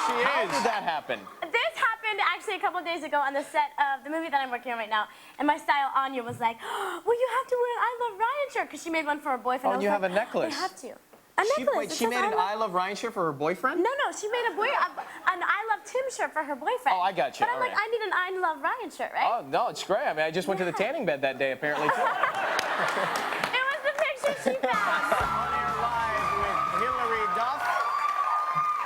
she is. How did that happen? This happened actually a couple of days ago on the set of the movie that I'm working on right now. And my style, Anya, was like, oh, well, you have to wear an I Love Ryan shirt, because she made one for her boyfriend. Oh, and you have a necklace. You have to. A necklace. Wait, she made an I Love Ryan shirt for her boyfriend? No, she made an I Love Tim shirt for her boyfriend. Oh, I got you. But I'm like, I need an I Love Ryan shirt, right? Oh, no, it's great. I mean, I just went to the tanning bed that day, apparently, too. It was the picture she found. On air live with Hillary Duff.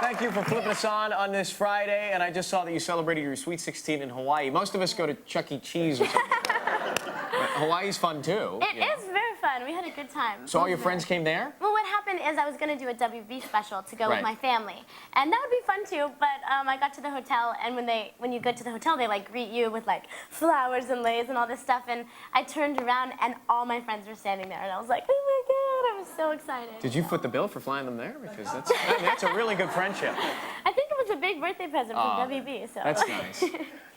Thank you for flipping us on this Friday, and I just saw that you celebrated your Sweet 16 in Hawaii. Most of us go to Chuck E. Cheese or something. But Hawaii's fun, too. It is very fun. We had a good time. So all your friends came there? Well, what happened is I was going to do a WB special to go Right. with my family. And that would be fun, too. But I got to the hotel, and when you go to the hotel, they, like, greet you with, like, flowers and leis and all this stuff. And I turned around, and all my friends were standing there. And I was like, oh, my God. I was so excited. Did you foot the bill for flying them there? Because that's a really good friendship. I think it was a big birthday present from WB. So. That's nice.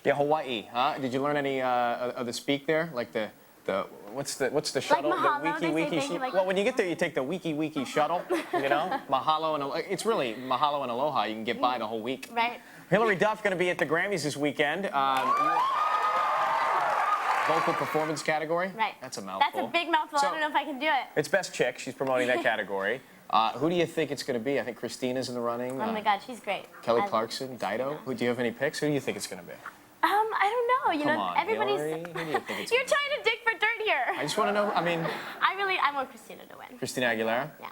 Yeah, Hawaii, huh? Did you learn any of the speak there? Like the what's the shuttle? Like mahalo, the wiki. like, well, when you get there, you take the wiki shuttle. You know, mahalo and it's really mahalo and aloha. You can get by the whole week. Right. Hillary Duff going to be at the Grammys this weekend. Vocal performance category. Right. That's a mouthful. That's a big mouthful. So, I don't know if I can do it. It's Best Chick. She's promoting that category. Who do you think it's going to be? I think Christina's in the running. Oh my God, she's great. Kelly Clarkson, Dido. Who do you have any picks? Who do you think it's going to be? I don't know. You Come know, on, everybody's. Hillary. Who do you think it's You're gonna be? trying to dig for dirt here. I just want to know. I mean, I want Christina to win. Christina Aguilera. Yeah.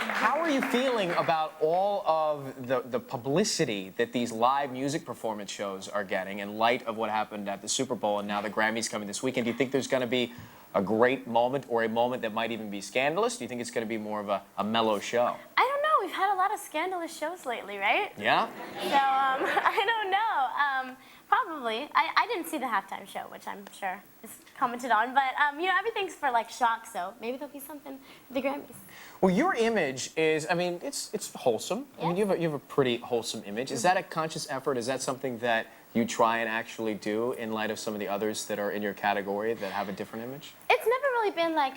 How are you feeling about all of the publicity that these live music performance shows are getting in light of what happened at the Super Bowl and now the Grammys coming this weekend? Do you think there's going to be a great moment or a moment that might even be scandalous? Do you think it's going to be more of a mellow show? I don't know. We've had a lot of scandalous shows lately, right? Yeah? So, I don't know. Probably. I didn't see the halftime show, which I'm sure is commented on. But, you know, everything's for, like, shock, so maybe there'll be something with the Grammys. Well, your image is, I mean, it's wholesome. Yeah. I mean, you have a pretty wholesome image. Is that a conscious effort? Is that something that you try and actually do in light of some of the others that are in your category that have a different image? It's never really been like,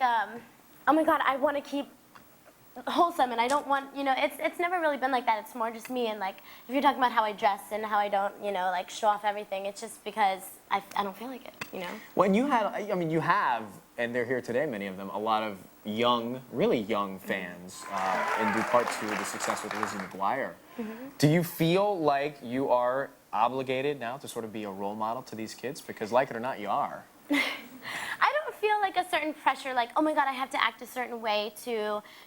oh my God, I want to keep wholesome and I don't want, you know, it's never really been like that. It's more just me, and like, if you're talking about how I dress and how I don't, you know, like show off everything, it's just because I don't feel like it, you know? When you had, I mean, you have, and they're here today, many of them, a lot of young, really young fans, in due part to the success with Lizzie McGuire. Mm-hmm. Do you feel like you are obligated now to sort of be a role model to these kids? Because like it or not, you are. I don't feel like a certain pressure, like, oh my God, I have to act a certain way to,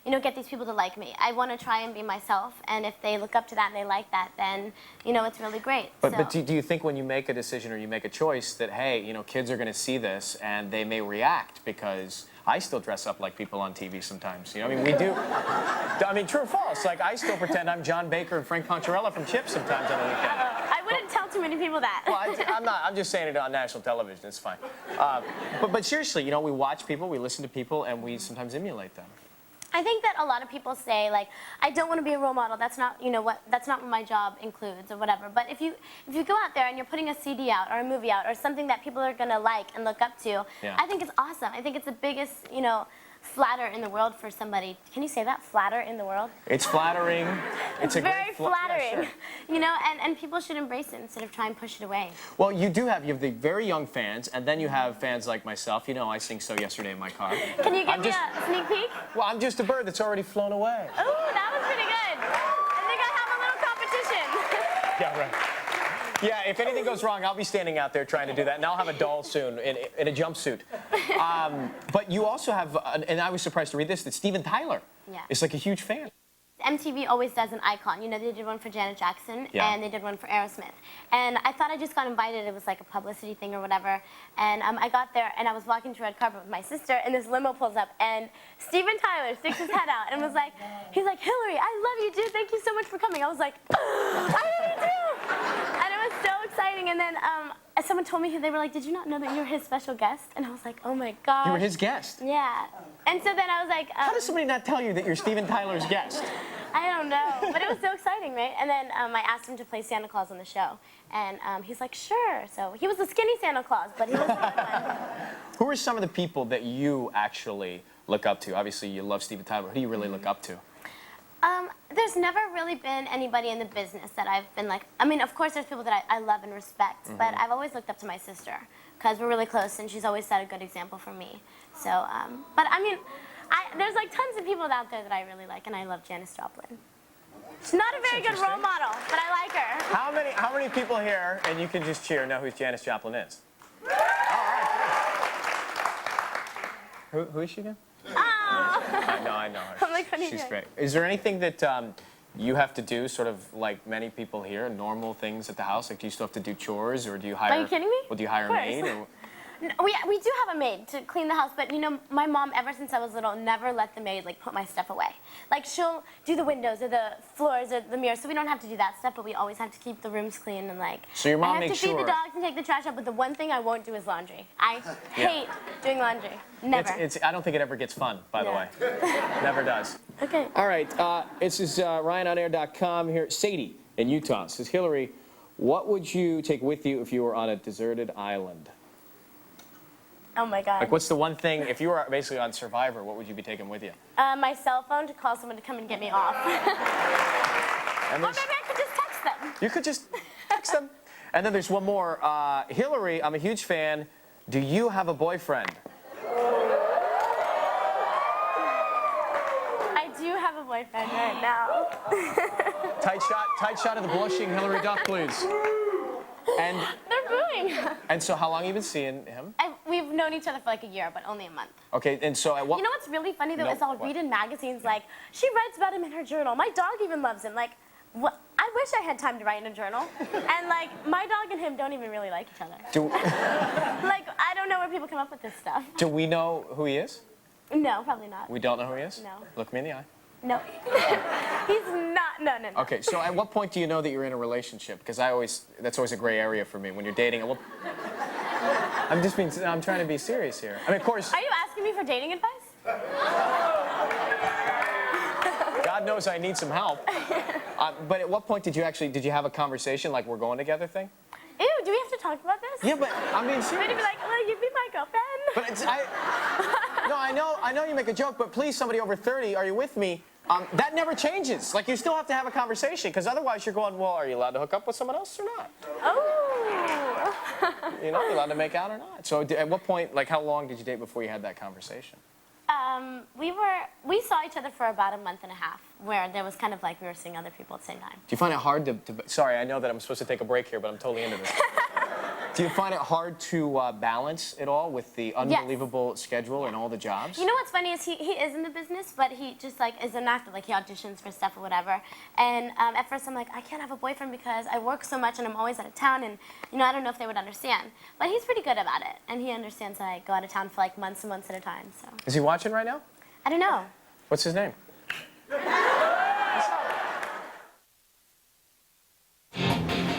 you know, get these people to like me. I want to try and be myself, and if they look up to that and they like that, then, you know, it's really great. But do you think when you make a decision or you make a choice that, hey, you know, kids are going to see this and they may react because I still dress up like people on TV sometimes, you know? I mean, we do. I mean, true or false? Like, I still pretend I'm John Baker and Frank Poncherella from Chips sometimes on the weekend. I wouldn't tell too many people that. Well, I'm not. I'm just saying it on national television. It's fine. But seriously, you know, we watch people, we listen to people, and we sometimes emulate them. I think that a lot of people say, like, I don't want to be a role model. That's not, you know, that's not what my job includes or whatever. But if you go out there and you're putting a CD out or a movie out or something that people are going to like and look up to, yeah. I think it's awesome. I think it's the biggest, you know, flatter in the world for somebody. Can you say that? Flatter in the world? It's flattering. It's a very flattering. Yeah, sure. You know, and people should embrace it instead of try and push it away. Well, you have the very young fans, and then you have fans like myself. You know, I sing So Yesterday in my car. Can you give me a sneak peek? Well, I'm just a bird that's already flown away. Ooh, that was pretty good. I think I have a little competition. Yeah, right. Yeah, if anything goes wrong, I'll be standing out there trying to do that, and I'll have a doll soon in a jumpsuit. But you also have, and I was surprised to read this, that Steven Tyler is like a huge fan. MTV always does an icon. You know, they did one for Janet Jackson, yeah. and they did one for Aerosmith. And I thought I just got invited. It was like a publicity thing or whatever. And I got there, and I was walking through red carpet with my sister, and this limo pulls up, and Steven Tyler sticks his head out and was like, he's like, Hillary, I love you, dude. Thank you so much for coming. I was like, I love you too. And it was so exciting. And then someone told me, they were like, did you not know that you were his special guest? And I was like, oh my God. You were his guest? Yeah. And so then I was like... How does somebody not tell you that you're Steven Tyler's guest? I don't know, but it was so exciting, right? And then I asked him to play Santa Claus on the show, and he's like, sure. So he was the skinny Santa Claus, but he was fun. Who are some of the people that you actually look up to? Obviously, you love Steven Tyler. Who do you really look up to? There's never really been anybody in the business that I've been like, I mean, of course there's people that I love and respect, but I've always looked up to my sister because we're really close and she's always set a good example for me. So, but I mean, there's like tons of people out there that I really like, and I love Janis Joplin. She's not a very good role model, but I like her. How many people here, and you can just cheer, know who Janis Joplin is? All right. Who is she again? Oh. I know her. I'm like, what are you She's doing? great. Is there anything that you have to do, sort of like many people here, normal things at the house? Like, do you still have to do chores, or do you hire? Are you kidding me? Well, do you hire a Of course. maid? Or? No, we do have a maid to clean the house, but you know, my mom, ever since I was little, never let the maid like put my stuff away. Like, she'll do the windows or the floors or the mirrors, so we don't have to do that stuff, but we always have to keep the rooms clean and like. So your mom I have makes to feed sure. the dogs and take the trash out, but the one thing I won't do is laundry. I hate doing laundry. Never. I don't think it ever gets fun, by the way. Never does. Okay. All right, this is RyanOnAir.com here. Sadie in Utah says, Hillary, what would you take with you if you were on a deserted island? Oh my God. Like, what's the one thing, if you were basically on Survivor, what would you be taking with you? My cell phone to call someone to come and get me off. And Or maybe I could just text them. you could just text them. And then there's one more. Hillary, I'm a huge fan. Do you have a boyfriend? I do have a boyfriend right now. Tight shot of the blushing Hillary Duff, please. And They're booing. and so how long have you been seeing him? We've known each other for like a year, but only a month. Okay, and so at what... You know what's really funny though No, is I'll what? read in magazines like, she writes about him in her journal. My dog even loves him. Like, what? I wish I had time to write in a journal. And like, my dog and him don't even really like each other. Like, I don't know where people come up with this stuff. Do we know who he is? No, probably not. We don't know who he is? No. Look me in the eye. No. He's not. No. Okay, so at what point do you know that you're in a relationship? Because that's always a gray area for me when you're dating. I'm trying to be serious here. I mean, of course, Are you asking me for dating advice? God knows I need some help. But at what point did you have a conversation like we're going together thing? Ew, do we have to talk about this? Yeah, but I'm being Maybe serious. be like, will you be my girlfriend? But no, I know you make a joke, but please, somebody over 30, are you with me? That never changes. Like, you still have to have a conversation, because otherwise you're going, well, are you allowed to hook up with someone else or not? Oh. You know, you're allowed to make out or not. So at what point, like, how long did you date before you had that conversation? We saw each other for about a month and a half, where there was kind of like we were seeing other people at the same time. Do you find it hard to sorry, I know that I'm supposed to take a break here, but I'm totally into this. Do you find it hard to balance it all with the unbelievable schedule and all the jobs? You know what's funny is he is in the business, but he just like is an actor. Like he auditions for stuff or whatever. And at first I'm like, I can't have a boyfriend because I work so much and I'm always out of town, and you know I don't know if they would understand. But he's pretty good about it, and he understands that I go out of town for like months and months at a time. So Is he watching right now? I don't know. What's his name?